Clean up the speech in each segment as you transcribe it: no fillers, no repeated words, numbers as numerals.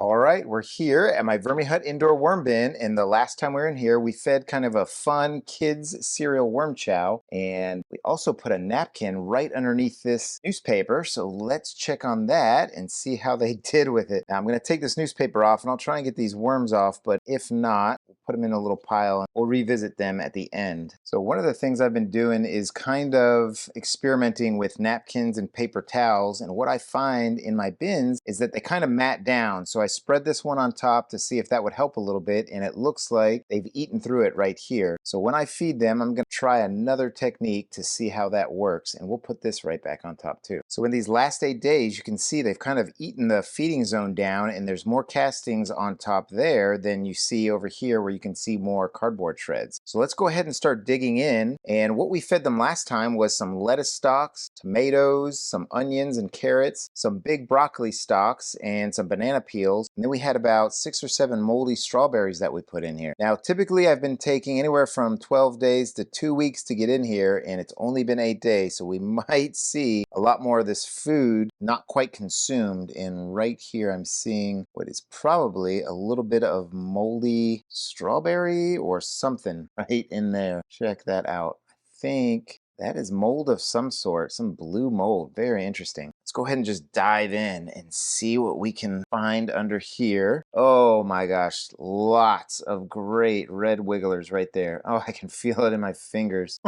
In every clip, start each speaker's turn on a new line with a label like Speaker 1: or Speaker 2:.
Speaker 1: All right, we're here at my Vermi Hut indoor worm bin, and the last time we were in here, we fed kind of a fun kids cereal worm chow, and we also put a napkin right underneath this newspaper, so let's check on that and see how they did with it. Now, I'm going to take this newspaper off, and I'll try and get these worms off, but if not, we'll put them in a little pile, and we'll revisit them at the end. So one of the things I've been doing is kind of experimenting with napkins and paper towels, and what I find in my bins is that they kind of mat down, so I spread this one on top to see if that would help a little bit, and it looks like they've eaten through it right here. So when I feed them, I'm going to try another technique to see how that works, and we'll put this right back on top too. So in these last 8 days, you can see they've kind of eaten the feeding zone down, and there's more castings on top there than you see over here where you can see more cardboard shreds. So let's go ahead and start digging in, and what we fed them last time was some lettuce stalks, tomatoes, some onions and carrots, some big broccoli stalks, and some banana peels. And then we had about 6 or 7 moldy strawberries that we put in here. Now, typically I've been taking anywhere from 12 days to 2 weeks to get in here, and it's only been 8 days, so we might see a lot more of this food not quite consumed. And right here I'm seeing what is probably a little bit of moldy strawberry or something right in there. Check that out. I think that is mold of some sort, some blue mold. Very interesting. Let's go ahead and just dive in and see what we can find under here. Oh my gosh, lots of great red wigglers right there. Oh, I can feel it in my fingers.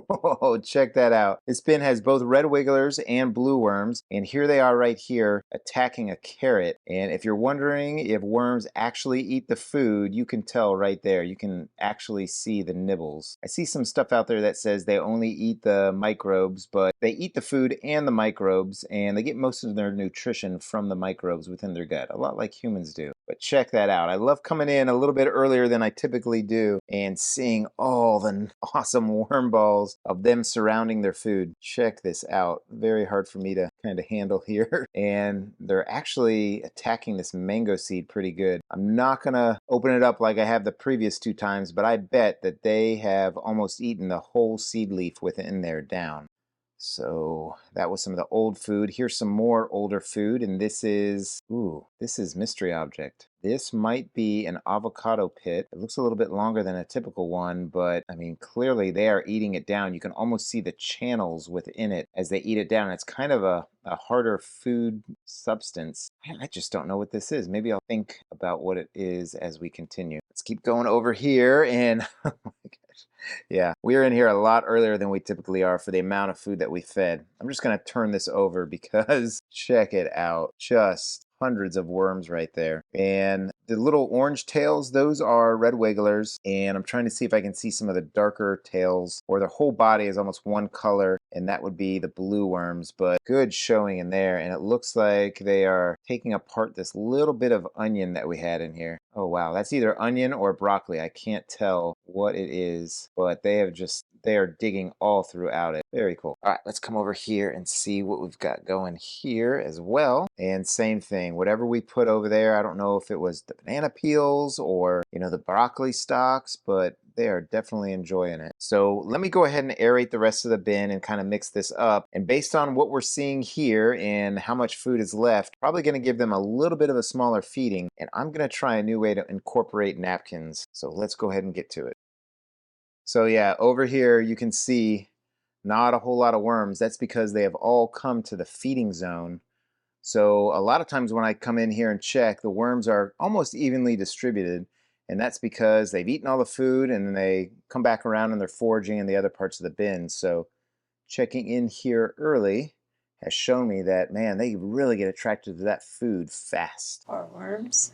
Speaker 1: Oh, check that out. This bin has both red wigglers and blue worms, and here they are right here attacking a carrot. And if you're wondering if worms actually eat the food, you can tell right there. You can actually see the nibbles. I see some stuff out there that says they only eat the microbes, but they eat the food and the microbes, and they get most of their nutrition from the microbes within their gut, a lot like humans do. But check that out. I love coming in a little bit earlier than I typically do and seeing all the awesome worm balls of them surrounding their food. Check this out. Very hard for me to kind of handle here. And they're actually attacking this mango seed pretty good. I'm not gonna open it up like I have the previous 2 times, but I bet that they have almost eaten the whole seed leaf within there down. So that was some of the old food. Here's some more older food, and this is mystery object. This might be an avocado pit. It looks a little bit longer than a typical one, but I mean, clearly they are eating it down. You can almost see the channels within it as they eat it down. It's kind of a harder food substance. I just don't know what this is. Maybe I'll think about what it is as we continue. Let's keep going over here, and oh my gosh. Yeah, we're in here a lot earlier than we typically are for the amount of food that we fed. I'm just going to turn this over because check it out. Just hundreds of worms right there. And the little orange tails, those are red wigglers. And I'm trying to see if I can see some of the darker tails, or their whole body is almost one color, and that would be the blue worms. But good showing in there. And it looks like they are taking apart this little bit of onion that we had in here. Oh wow, that's either onion or broccoli. I can't tell what it is, but they are digging all throughout it. Very cool. All right, let's come over here and see what we've got going here as well. And same thing, whatever we put over there, I don't know if it was the banana peels or, the broccoli stalks, but they are definitely enjoying it. So let me go ahead and aerate the rest of the bin and kind of mix this up. And based on what we're seeing here and how much food is left, probably going to give them a little bit of a smaller feeding. And I'm going to try a new way to incorporate napkins. So let's go ahead and get to it. So yeah, over here you can see not a whole lot of worms. That's because they have all come to the feeding zone. So a lot of times when I come in here and check, the worms are almost evenly distributed. And that's because they've eaten all the food and then they come back around and they're foraging in the other parts of the bin. So checking in here early has shown me that, man, they really get attracted to that food fast.
Speaker 2: Or worms.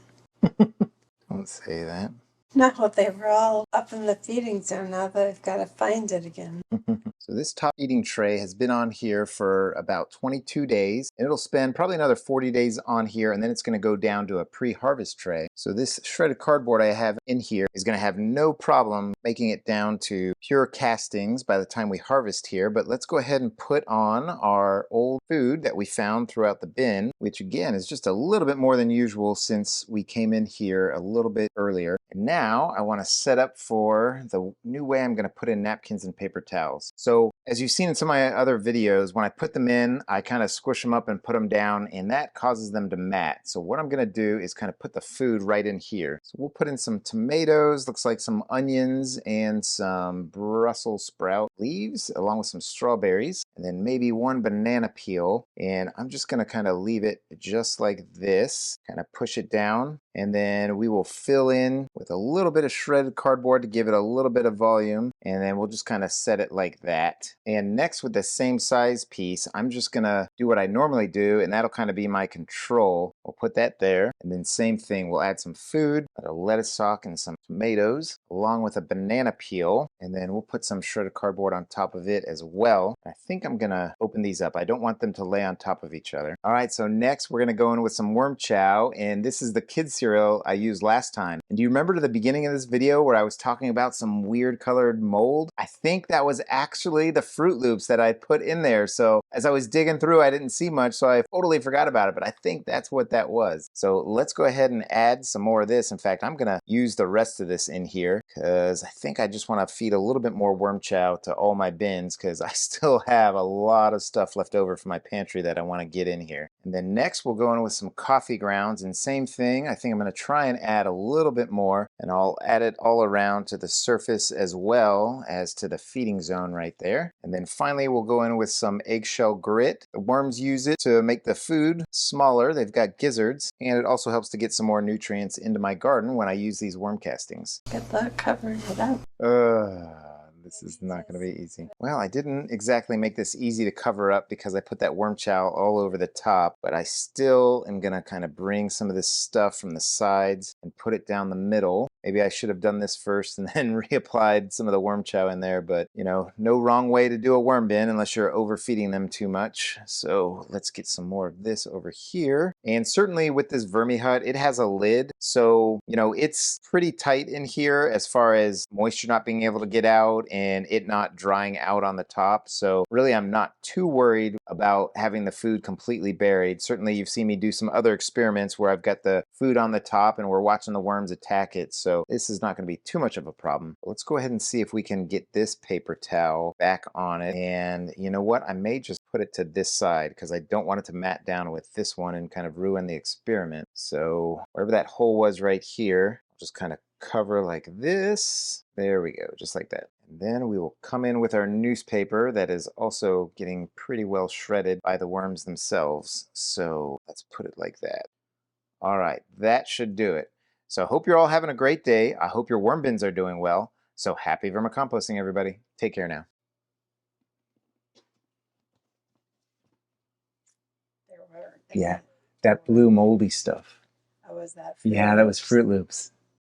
Speaker 1: Don't say that.
Speaker 2: No, they were all up in the feeding zone. Now they've got to find it again.
Speaker 1: So this top eating tray has been on here for about 22 days, and it'll spend probably another 40 days on here, and then it's going to go down to a pre-harvest tray. So this shredded cardboard I have in here is going to have no problem making it down to pure castings by the time we harvest here. But let's go ahead and put on our old food that we found throughout the bin, which again is just a little bit more than usual since we came in here a little bit earlier. And now now I want to set up for the new way I'm going to put in napkins and paper towels. So as you've seen in some of my other videos, when I put them in, I kind of squish them up and put them down, and that causes them to mat. So what I'm going to do is kind of put the food right in here. So we'll put in some tomatoes, looks like some onions, and some Brussels sprout leaves, along with some strawberries, and then maybe one banana peel. And I'm just going to kind of leave it just like this, kind of push it down, and then we will fill in with a little bit of shredded cardboard to give it a little bit of volume, and then we'll just kind of set it like that. And next, with the same size piece, I'm just gonna do what I normally do, and that'll kind of be my control. We'll put that there, and then same thing, we'll add some food, a lettuce stalk and some tomatoes, along with a banana peel, and then we'll put some shredded cardboard on top of it as well. I think I'm gonna open these up. I don't want them to lay on top of each other. All right, so next we're gonna go in with some worm chow, and this is the kids cereal I used last time. And do you remember the beginning of this video where I was talking about some weird colored mold? I think that was actually the Fruit Loops that I put in there. So as I was digging through, I didn't see much, so I totally forgot about it, but I think that's what that was. So let's go ahead and add some more of this. In fact, I'm gonna use the rest of this in here because I think I just want to feed a little bit more worm chow to all my bins because I still have a lot of stuff left over from my pantry that I want to get in here. And then next we'll go in with some coffee grounds, and same thing, I think I'm going to try and add a little bit more, and I'll add it all around to the surface as well as to the feeding zone right there. And then finally we'll go in with some eggshell grit. The worms use it to make the food smaller. They've got gizzards, and it also helps to get some more nutrients into my garden when I use these worm castings.
Speaker 2: Good luck covering it up.
Speaker 1: This is not going to be easy. Well, I didn't exactly make this easy to cover up because I put that worm chow all over the top, but I still am going to kind of bring some of this stuff from the sides and put it down the middle. Maybe I should have done this first and then reapplied some of the worm chow in there, but you know, no wrong way to do a worm bin unless you're overfeeding them too much. So let's get some more of this over here. And certainly with this Vermihut, it has a lid. So, you know, it's pretty tight in here as far as moisture not being able to get out and it not drying out on the top. So really, I'm not too worried about having the food completely buried. Certainly you've seen me do some other experiments where I've got the food on the top and we're watching the worms attack it. So this is not going to be too much of a problem. But let's go ahead and see if we can get this paper towel back on it. And you know what? I may just put it to this side because I don't want it to mat down with this one and kind of ruin the experiment. So wherever that hole was right here, I'll just kind of cover like this. There we go, just like that. And then we will come in with our newspaper that is also getting pretty well shredded by the worms themselves. So let's put it like that. All right, that should do it. So I hope you're all having a great day. I hope your worm bins are doing well. So happy vermicomposting, everybody. Take care now.
Speaker 2: There were.
Speaker 1: Yeah, that blue moldy stuff.
Speaker 2: How was that?
Speaker 1: Yeah, that was Fruit Loops.